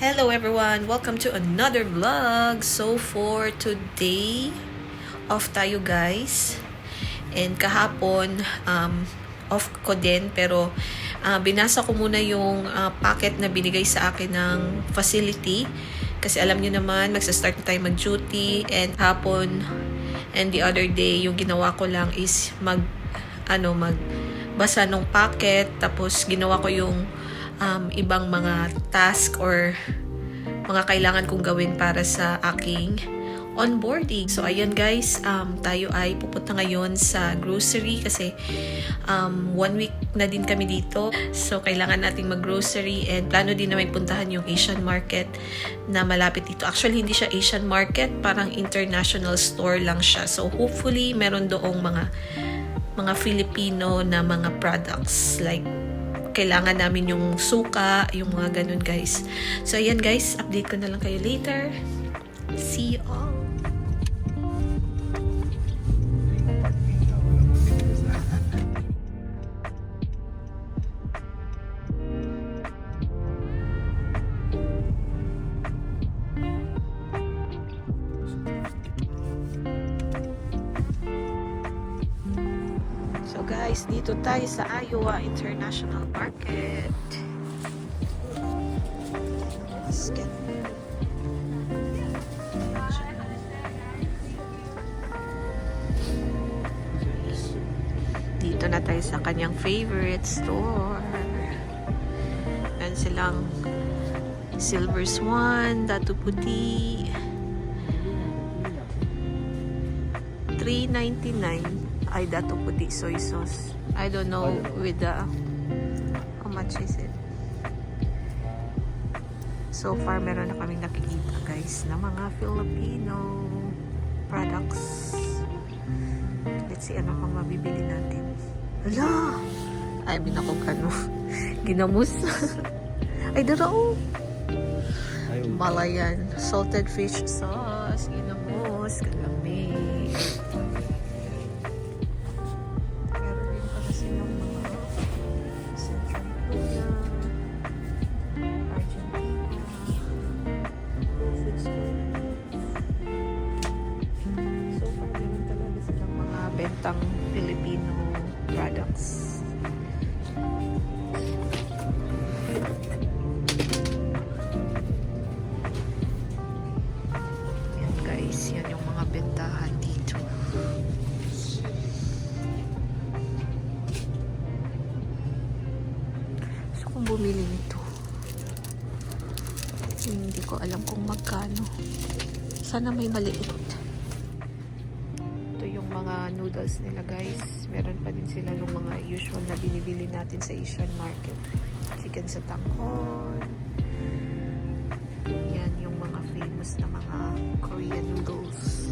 Hello everyone! Welcome to another vlog! So for today, off tayo guys. And kahapon, off ko din. Pero binasa ko muna yung packet na binigay sa akin ng facility. Kasi alam nyo naman, magsa-start na tayo mag-duty. And hapon, and the other day, yung ginawa ko lang is magbasa ng packet. Tapos ginawa ko yung ibang mga task or mga kailangan kong gawin para sa aking onboarding. So, ayan guys, tayo ay pupunta ngayon sa grocery kasi 1 week na din kami dito. So, kailangan nating mag-grocery and plano din namin puntahan yung Asian market na malapit dito. Actually, hindi siya Asian market, parang international store lang siya. So, hopefully, meron doong mga Filipino na mga products like kailangan namin yung suka, yung mga ganun guys. So ayan guys, update ko na lang kayo later. See you all. So guys, dito tayo sa Iowa International Market. Let's get dito na tayo sa kanyang favorite store. Yan silang Silver Swan, Datu Puti. $3.99. Ay, Datu Puti soy sauce. I don't know with the how much is it. So far, meron na kaming nakikita guys na mga Filipino products. Let's see ano pang mabibili natin. Hala! Ay, binakog ano. Ginamus. Ay, darao. Malayan. Salted fish sauce. Ginamus. Kalamig. Bentang Filipino products. Yan guys, yan yung mga bentahan dito. So kung bumili nito, hindi ko alam kung magkano. Sana may maliit. Mga noodles nila guys, meron pa din sila ng mga usual na binibili natin sa Asian market. Chicken sa tanghon, yan yung mga famous na mga Korean noodles.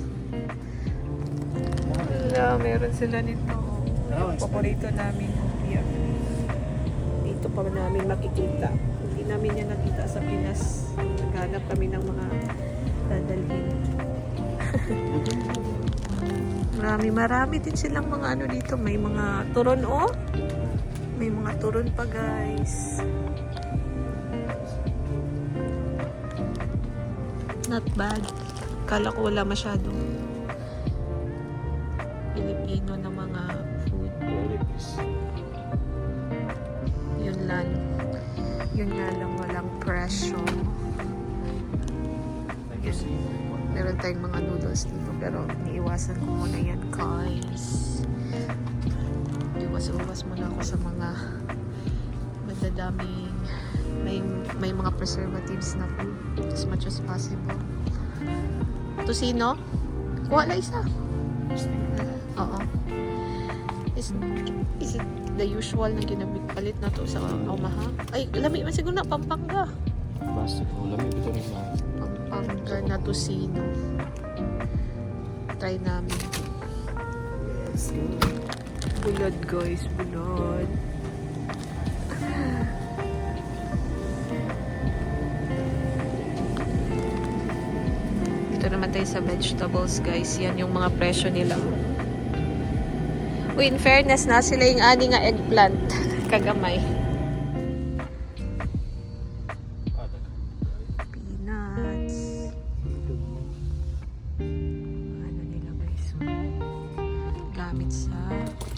Wala, meron sila nito. Paborito namin yan. Dito pa namin makikita, hindi namin yan nakita sa Pinas. Naghanap kami ng mga dadalhin. Marami din silang mga ano dito. May mga turon may mga turon pa guys. Not bad. Kala ko wala masyadong Filipino na mga food. Yun nga lang walang presyo. Meron tayong mga noodles dito pero iniiwasan ko muna yan guys. Iwas muna ako sa mga madadaming may mga preservatives na food as much as possible. Tosino? Kuha lang isa. Oo. Is it the usual na ginabigpalit na to sa Omaha? Ay, lami man siguro na Pampanga. Basta ko, lamig ito rin na. Pampanga na Tosino. Try namin. Bulod guys, bulod. Dito naman tayo sa vegetables guys. Yan yung mga presyo nila. Uy, in fairness na sila yung ani nga eggplant. Kagamay.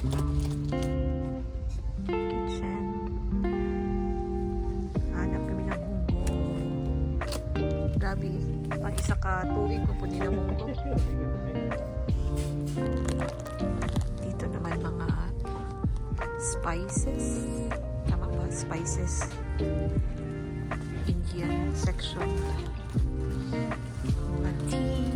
Kitchen. Hanap kami ng munggo. Grabe, pang isa ka tuig ko po nila munggo. Dito naman mga spices. Tama ba? Spices. Indian section. Mga tea.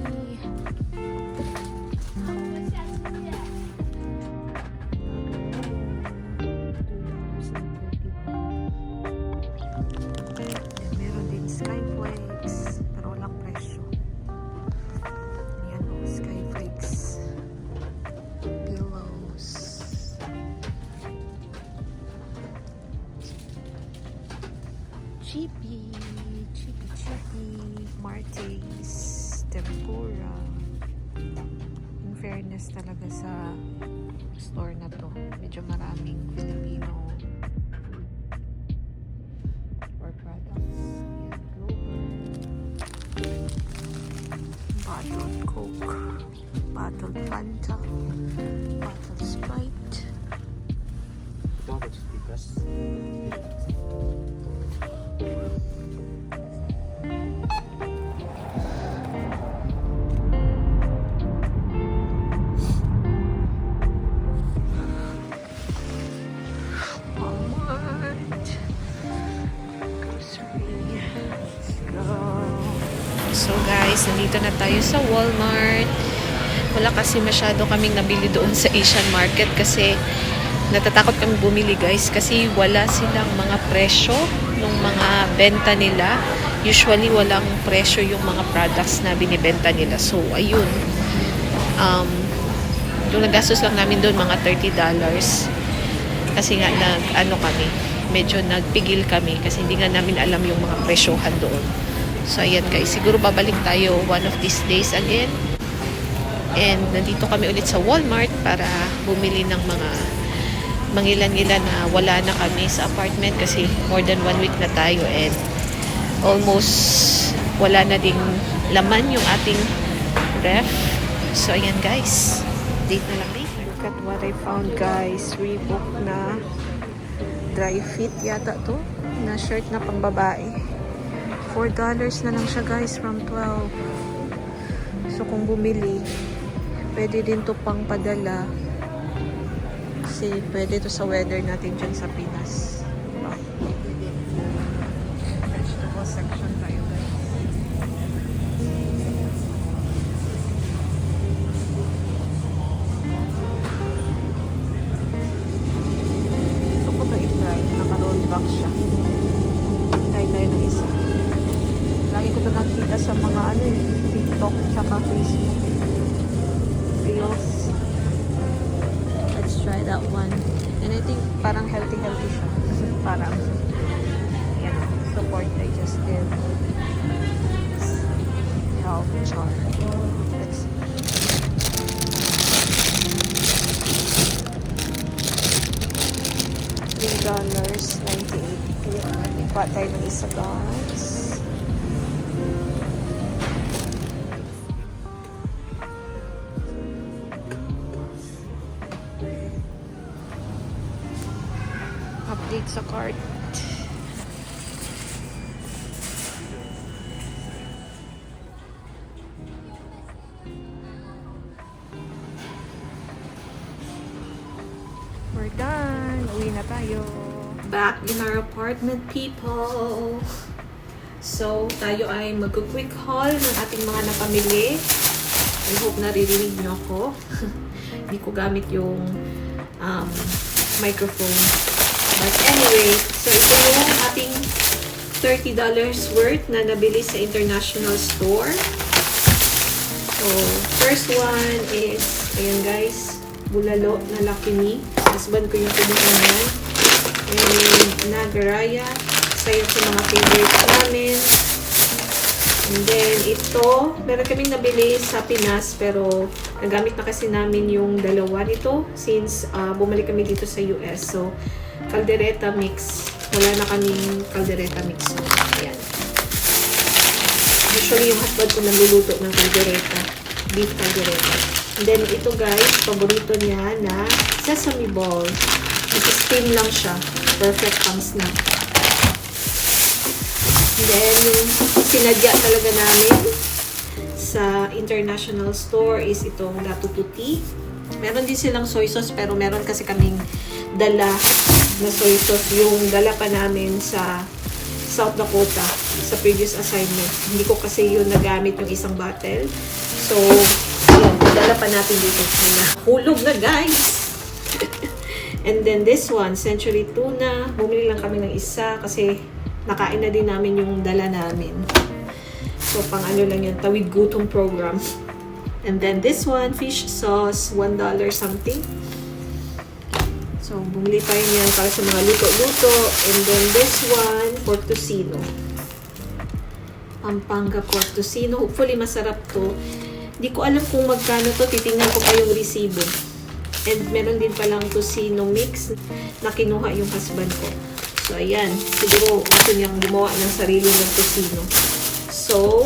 Meron din Skyflakes, pero walang presyo. Ayan o, Skyflakes. Pillows. Chippy. Martes. Tempura. In fairness talaga sa store na to, medyo maraming Filipino or products. Ayan, bottled Coke, bottled Fanta, bottled Sprite. Ito ako sa tikas. Walmart. Grocery. Let's go. So guys, nandito na tayo sa Walmart. Wala kasi masyado kaming nabili doon sa Asian market kasi natatakot kami bumili guys kasi wala silang mga presyo ng mga benta nila. Usually walang presyo yung mga products na binibenta nila. So ayun. Yung nagastos lang namin doon mga $30. Kasi nga medyo nagpigil kami kasi hindi nga namin alam yung mga presyohan doon. So ayan guys, siguro babalik tayo one of these days again. And nandito kami ulit sa Walmart para bumili ng mga mangilan-ngilan na wala na kami sa apartment kasi more than 1 week na tayo and almost wala na ding laman yung ating ref. So ayan guys, date na lang later. Look at what I found guys. Reebok na dry fit yata to na shirt na pang babae. $4 na lang siya guys from 12. So kung bumili, pwede din to pang padala kasi pwede to sa weather natin dyan sa Pinas. Diba? Vegetable section tayo guys. Ito ko ba i-try? Naka-roll back siya. Try tayo ng isa. Lagi ko ito nakita sa mga TikTok tsaka Facebook reels. Let's try that one. And I think parang healthy siya. Parang yan, support digestive health chart. Let's see. $3.98. Kuha tayo ng isa guys. Update sa cart. We're done. Uwi na tayo. Back in our apartment, people. So, tayo ay mag-quick haul ng ating mga napamili. I hope naririnig nyo ako. Hindi ko gamit yung microphone. But anyway, so ito yung ating $30 worth na nabili sa international store. So, first one is, ayan guys, bulalo na Lucky Me. Husband ko yung kumuha niyan. And Nagaraya. Isa yun sa mga favorites namin. And then, ito, meron kaming nabili sa Pinas, pero nagamit na kasi namin yung dalawa nito since bumalik kami dito sa US. So, caldereta mix. Wala na kaming caldereta mix. So, ayan. Usually, yung husband ko naluluto ng caldereta. Beef caldereta. And then ito guys, paborito niya na sesame ball. Steam lang siya. Perfect pang snack. And then, yung sinadya talaga namin sa international store is itong Dato Puti. Meron din silang soy sauce, pero meron kasi kaming dala na soy sauce. Yung dala pa namin sa South Dakota sa previous assignment. Hindi ko kasi yun nagamit yung isang bottle. So, yun, dala pa natin dito. Hulog na guys! And then this one, Century Tuna. Bumili lang kami ng isa kasi nakain na din namin yung dala namin. So, pang ano lang yun, tawid gutom program. And then this one, fish sauce, $1 something. So, bumili tayo niyan para sa mga luto-luto. And then this one, pork tocino. Pampanga pork tocino. Hopefully, masarap to. Hindi ko alam kung magkano to. Titingnan ko pa yung resibo. And meron din palang tocino mix na kinuha yung husband ko. So, ayan. Siguro gusto niyang gumawa ng sarili ng tocino. So,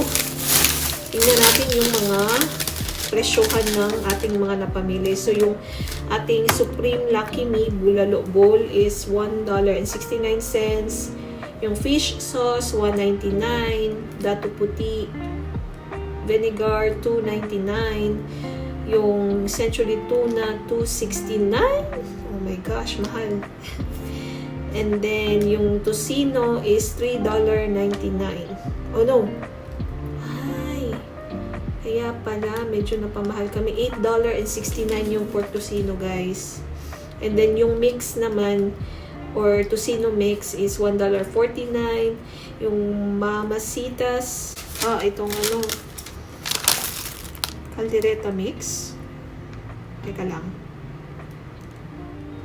tingnan natin yung mga presyohan ng ating mga napamili. So, yung ating Supreme Lucky Me Bulalo Bowl is $1.69. Yung fish sauce, $1.99. Dato Puti Vinegar, $2.99. Yung Century Tuna, $2.69. Oh my gosh, mahal. And then, yung tocino is $3.99. Oh no. Ay. Kaya pala, medyo napamahal kami. $8.69 yung pork tocino, guys. And then, yung mix naman, or tocino mix is $1.49. Yung Mamasitas, itong ano, caldereta mix. Teka lang.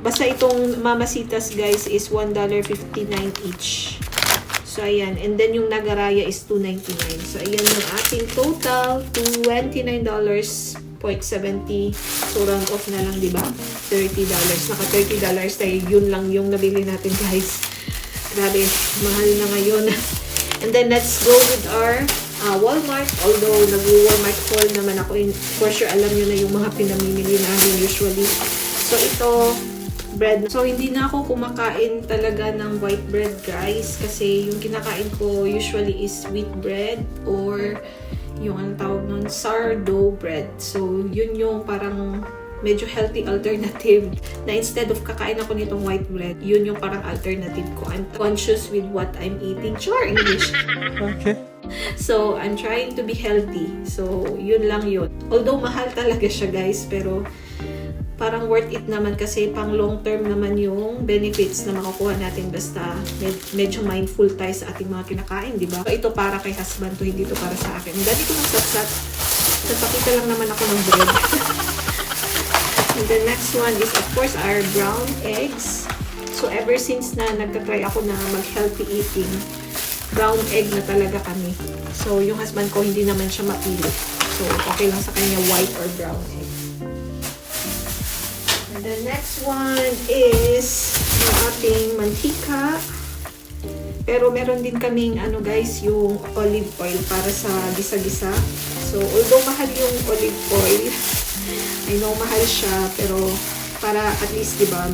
Basta itong Mamasitas, guys, is $1.59 each. So, ayan. And then, yung Nagaraya is $2.99. So, ayan yung ating total. $29.70. So, round off na lang, diba? $30. Naka $30 tayo. Yun lang yung nabili natin, guys. Grabe. Mahal na ngayon. And then, let's go with our Walmart. Although, nag-Walmart haul naman ako. For sure, alam nyo na yung mga pinamimili namin usually. So, ito, bread. So, hindi na ako kumakain talaga ng white bread, guys. Kasi yung kinakain ko usually is wheat bread or yung anong tawag nun, sourdough bread. So, yun yung parang medyo healthy alternative na instead of kakain ako nitong white bread, yun yung parang alternative ko. I'm conscious with what I'm eating. Sure, English. Okay. So, I'm trying to be healthy. So, yun lang yun. Although, mahal talaga siya, guys. Pero, parang worth it naman kasi pang long term naman yung benefits na makukuha natin basta medyo mindful tayo sa ating mga kinakain, di ba? So, ito para kay husband to, hindi to para sa akin. Dali ko ng satsat. Napakita lang naman ako ng bread. And the next one is, of course, our brown eggs. So, ever since na nagtatry ako na mag-healthy eating, brown egg na talaga kami. So, yung husband ko, hindi naman siya mapili. So, okay lang sa kanya white or brown egg. And the next one is yung ating mantika. Pero meron din kaming, ano guys, yung olive oil para sa gisa-gisa. So, although mahal yung olive oil, I know mahal siya, pero para at least, di ba,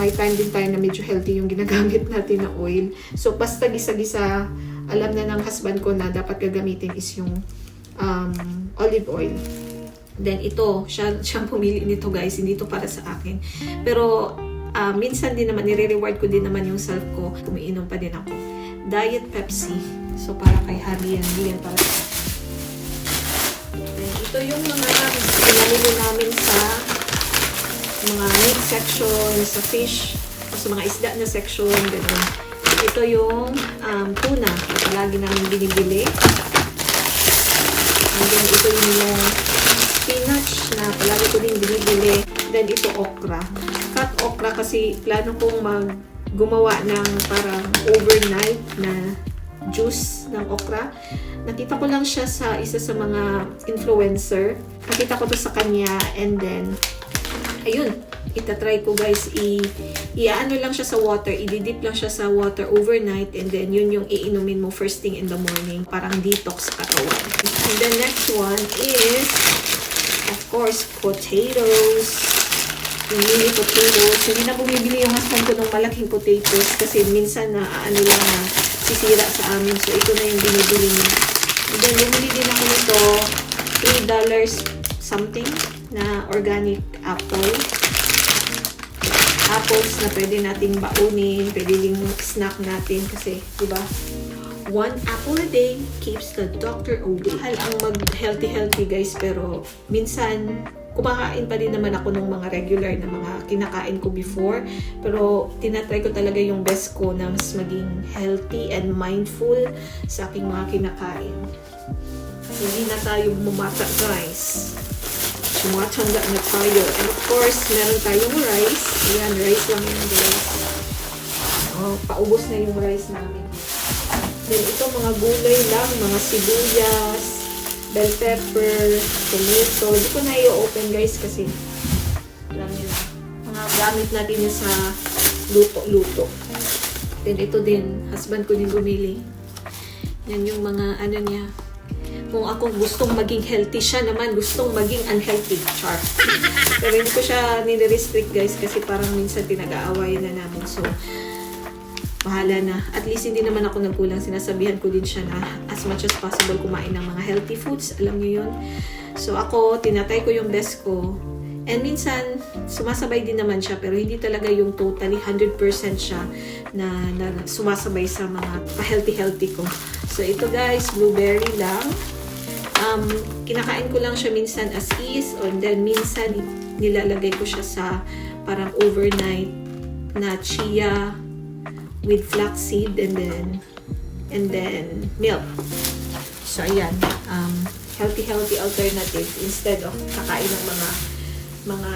may time din tayo na medyo healthy yung ginagamit natin na oil. So, basta gisa-gisa, alam na ng husband ko na dapat gagamitin is yung olive oil. Then, ito, siyang pumili nito, guys. Hindi ito para sa akin. Pero, minsan din naman, nire-reward ko din naman yung self ko. Kumiinom pa din ako. Diet Pepsi. So, para kay Harry yan para sa akin. Then, ito yung mga pinamili namin sa mga meat section, sa fish, o sa mga isda na section, gano'n. Ito yung tuna na palagi namin binibili. And then, ito yung spinach na palagi ko din binibili. Then, ito okra. Cut okra kasi plano kong gumawa ng parang overnight na juice ng okra. Nakita ko lang siya sa isa sa mga influencer. Nakita ko to sa kanya and then ayun, itatry ko guys, i-ano lang siya sa water, i-dip lang siya sa water overnight and then yun yung iinumin mo first thing in the morning. Parang detox katawan. And the next one is Of course, potatoes. Yung mini potatoes. Hindi na bumibili yung husband ko ng malaking potatoes kasi minsan na ano lang na sisira sa amin. So, ito na yung binibili niya. And then, bumili din ako nito $3 something na organic apple. Apples na pwede nating baunin, pwede ding snack natin kasi, di ba? 1 apple a day keeps the doctor away. Mahal ang mag-healthy guys, pero minsan kumakain pa din naman ako ng mga regular na mga kinakain ko before. Pero tinatry ko talaga yung best ko na mas maging healthy and mindful sa aking mga kinakain. Hindi na tayo bumata guys. Tumatanda na tayo. And of course, meron tayong rice. Ayan, rice lang yan guys. Oh, paubos na yung rice namin. Then ito mga gulay lang, mga sibuyas, bell pepper, tomato. Hindi ko na i-open guys kasi alam niyo na. Mga gamit natin yun sa luto-luto. Then ito din, husband ko din bumili. Yan yung mga ano niya. Kung ako gustong maging healthy, siya naman gustong maging unhealthy. Char. Pero hindi ko siya nire-restrict guys kasi parang minsan pinag-aawayan na namin. So, bahala na. At least hindi naman ako nagkulang. Sinasabihan ko din siya na as much as possible kumain ng mga healthy foods. Alam niyo yun. So, ako, tinatay ko yung best ko. And minsan, sumasabay din naman siya. Pero hindi talaga yung totally 100% siya na sumasabay sa mga pa-healthy ko. So, ito guys, blueberry lang. Kinakain ko lang siya minsan as is, and then minsan nilalagay ko siya sa parang overnight na chia with flaxseed and then milk. So ayan, healthy alternative instead of kakain ng mga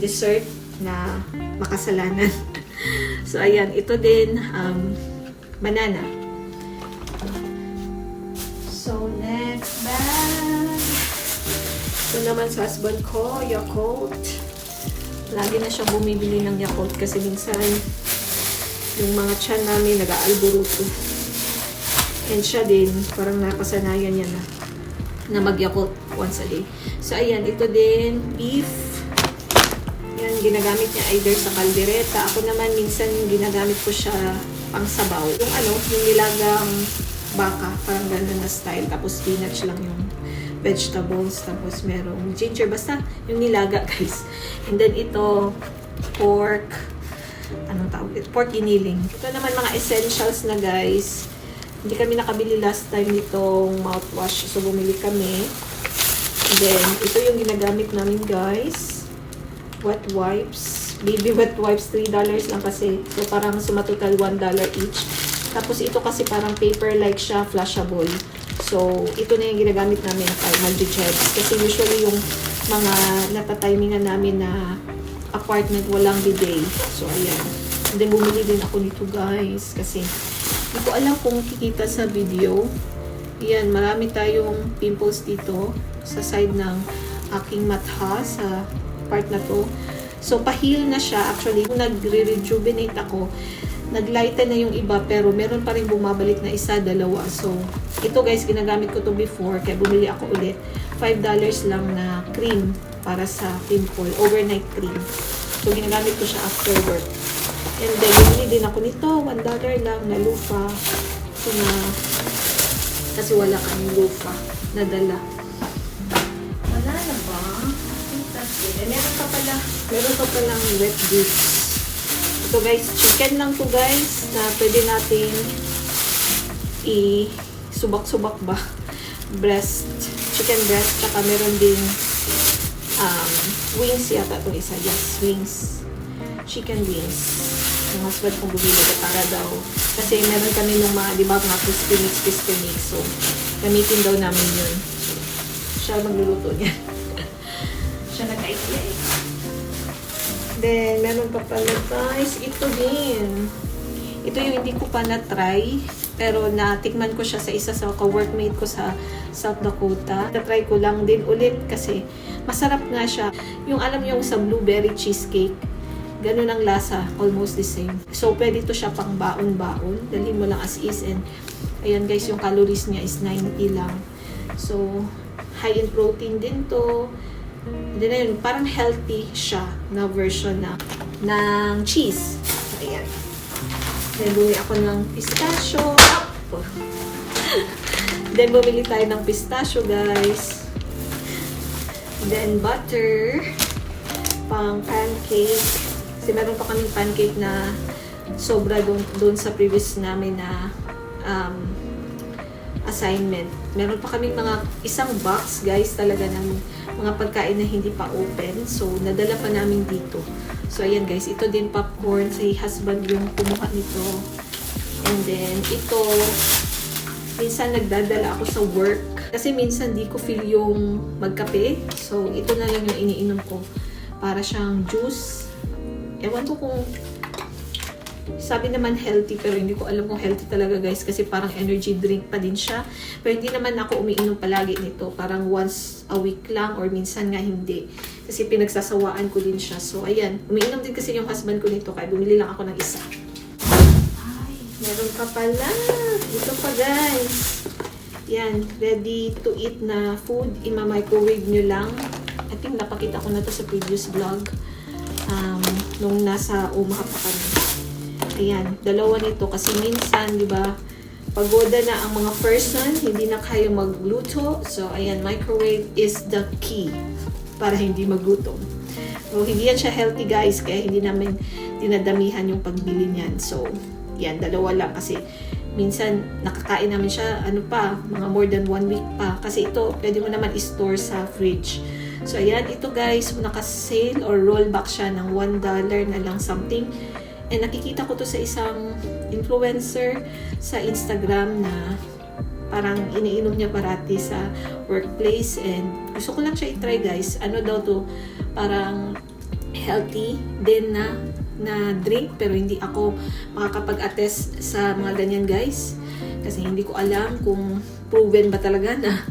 dessert na makasalanan. So ayan, ito din banana. So, next bag. Ito naman sa husband ko, Yakult. Lagi na siyang bumibili ng Yakult kasi minsan yung mga tiyan namin nag-aalburuto. And siya din, parang napasanayan niya na mag-Yakult once a day. So, ayan, ito din, beef. Yan, ginagamit niya either sa kaldereta. Ako naman, minsan ginagamit ko siya pang sabaw. Yung nilagang baka, parang gano'n na style. Tapos spinach lang yung vegetables. Tapos merong ginger. Basta yung nilaga, guys. And then ito, pork. Anong tawag ito? Pork giniling. Ito naman mga essentials na, guys. Hindi kami nakabili last time nitong mouthwash. So, bumili kami. And then, ito yung ginagamit namin, guys. Wet wipes. Baby wet wipes, $3 lang kasi. So, parang sumatotal $1 each. Tapos ito kasi parang paper-like siya, flushable. So, ito na yung ginagamit namin kay multi-jebs. Kasi usually yung mga natatimingan namin na apartment walang bidet. So, ayan. And then, bumili din ako nito guys. Kasi, hindi ko alam kung kikita sa video. Ayan, marami tayong pimples dito sa side ng aking matha sa part na to. So, pa-heal na siya. Actually, kung nagre-rejuvenate ako, naglighten na yung iba, pero meron pa rin bumabalik na isa, dalawa. So, ito guys, ginagamit ko to before, kaya bumili ako ulit. $5 lang na cream para sa pimple, overnight cream. So, ginagamit ko siya after work. And then, bumili din ako nito, $1 lang na loofah. So, kasi wala kang loofah na dala. Wala na ba? That's it. And meron pa palang wet goods. Ito guys, chicken lang to guys na pwede natin i-subak-subak ba? Chicken breast, tsaka meron din wings yata itong isa. Yes, wings. Chicken wings. Yung husband kong bumili para daw. Kasi meron kami ng mga, di ba, mga crispy mix. So, gamitin daw namin yun. So, siya magluluto niya. Siya nag-idea eh. Then, meron pa pala guys, ito din. Ito yung hindi ko pa na-try. Pero natikman ko siya sa isa sa ka-workmate ko sa South Dakota. Na-try ko lang din ulit kasi masarap nga siya. Yung alam yung sa blueberry cheesecake. Ganun ang lasa. Almost the same. So, pwede to siya pang baon-baon. Dalhin mo lang as is. And, ayan guys, yung calories niya is 90 lang. So, high in protein din to. And then ayun, parang healthy siya na version ng cheese. So, ayan. Then bumili ako ng pistachio. Then bumili tayo ng pistachio, guys. Then butter. Pang pancake. Kasi meron pa kaming pancake na sobra doon sa previous namin na assignment. Meron pa kaming mga isang box, guys, talaga ng mga pagkain na hindi pa open. So, nadala pa namin dito. So, ayan, guys. Ito din popcorn. Si husband yung kumuha nito. And then, ito, minsan nagdadala ako sa work. Kasi minsan di ko feel yung magkape. So, ito na lang yung iniinom ko. Para siyang juice. Ewan ko kung sabi naman healthy, pero hindi ko alam kung healthy talaga, guys, kasi parang energy drink pa din siya. Pero hindi naman ako umiinom palagi nito. Parang once a week lang or minsan nga hindi. Kasi pinagsasawaan ko din siya. So, ayan. Umiinom din kasi yung husband ko nito, kaya bumili lang ako ng isa. Ay, meron pa pala. Ito pa, guys. Yan, ready to eat na food. Ima-microwave nyo lang. I think napakita ko na to sa previous vlog. Nung nasa Omaha pa kami. Ayan, dalawa nito kasi minsan, di ba, pagoda na ang mga person, hindi na kaya magluto. So, ayan, microwave is the key para hindi magluto. So, hindi yan siya healthy, guys, kaya hindi namin dinadamihan yung pagbili niyan. So, yan, dalawa lang kasi minsan nakakain namin siya, mga more than 1 week pa. Kasi ito, pwede mo naman i-store sa fridge. So, ayan, ito guys, naka-sale or rollback siya ng $1 na lang something. And nakikita ko to sa isang influencer sa Instagram na parang iniinom niya parati sa workplace. And gusto ko lang siya i-try, guys. Ano daw to, parang healthy din na drink, pero hindi ako makakapag-attest sa mga ganyan, guys. Kasi hindi ko alam kung proven ba talaga na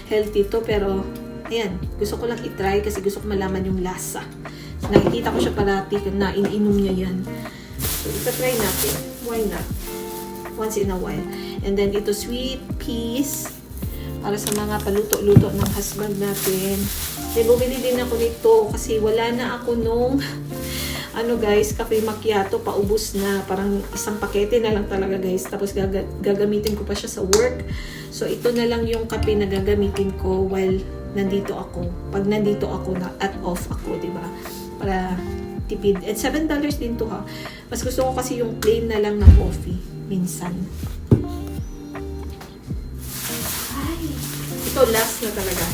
healthy to, pero ayan, gusto ko lang i-try kasi gusto ko malaman yung lasa. So, nakikita ko siya parati na iniinom niya yan. So, ita-try natin. Why not? Once in a while. And then, ito sweet peas para sa mga paluto-luto ng husband natin. Then, bumili din ako nito kasi wala na ako nung guys, cafe macchiato, paubos na. Parang isang pakete na lang talaga, guys. Tapos gagamitin ko pa siya sa work. So, ito na lang yung kape na gagamitin ko while nandito ako. Pag nandito ako na at off ako, di ba? Para tipid. At $7 din to, ha. Mas gusto ko kasi yung plain na lang na coffee. Minsan. Ay. Ito, last na talaga.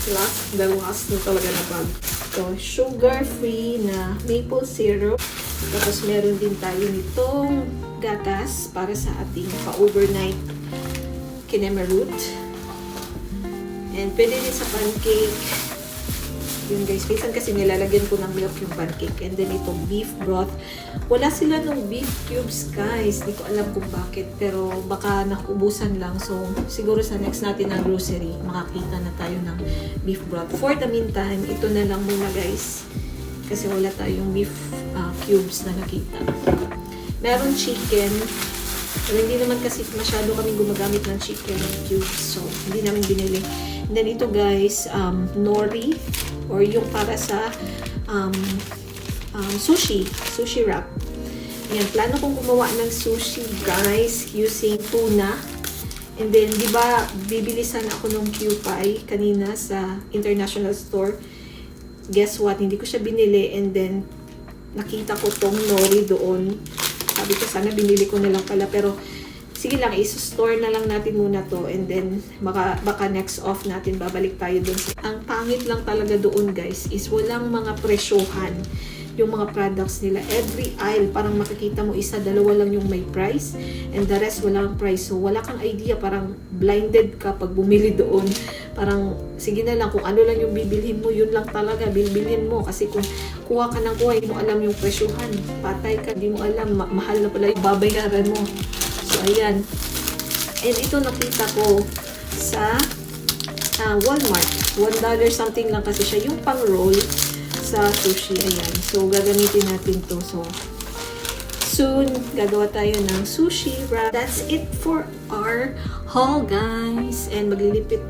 The last na talaga na bag. So, sugar-free na maple syrup. Tapos, meron din tayo nitong gatas para sa ating pa-overnight kinema root. And pwede din sa pancake. Yun, guys. Minsan kasi nilalagyan ko ng milk yung pancake. And then itong beef broth. Wala sila ng beef cubes, guys. Hindi ko alam kung bakit. Pero baka nakubusan lang. So, siguro sa next natin na grocery, makakita na tayo ng beef broth. For the meantime, ito na lang muna, guys. Kasi wala tayong beef cubes na nakita. Meron chicken. Pero hindi naman kasi masyado kaming gumagamit ng chicken cubes. So, hindi namin binili. And then ito, guys, nori. Or yung para sa sushi wrap. Ayan, plano kong gumawa ng sushi, guys, using tuna. And then, di ba, bibilisan ako ng Kewpie kanina sa international store. Guess what? Hindi ko siya binili. And then, nakita ko tong nori doon. Sabi ko, sana binili ko na lang pala. Pero, sige lang, i-store na lang natin muna to. And then, baka next off natin, babalik tayo dun. Ang pangit lang talaga doon, guys, is walang mga presyohan yung mga products nila. Every aisle, parang makikita mo isa, dalawa lang yung may price. And the rest, walang price. So, wala kang idea. Parang blinded ka pag bumili doon. Parang, sige na lang, kung ano lang yung bibilhin mo, yun lang talaga, bibilhin mo. Kasi kung kuha ka ng kuha, hindi mo alam yung presyohan. Patay ka, hindi mo alam, mahal na pala yung babayaran mo. So, ayan. And ito nakita ko sa Walmart. $1 something lang kasi siya. Yung pang-roll sa sushi. Ayan. So, gagamitin natin to. So, soon, gagawa tayo ng sushi wrap. That's it for our haul, guys. And maglilipit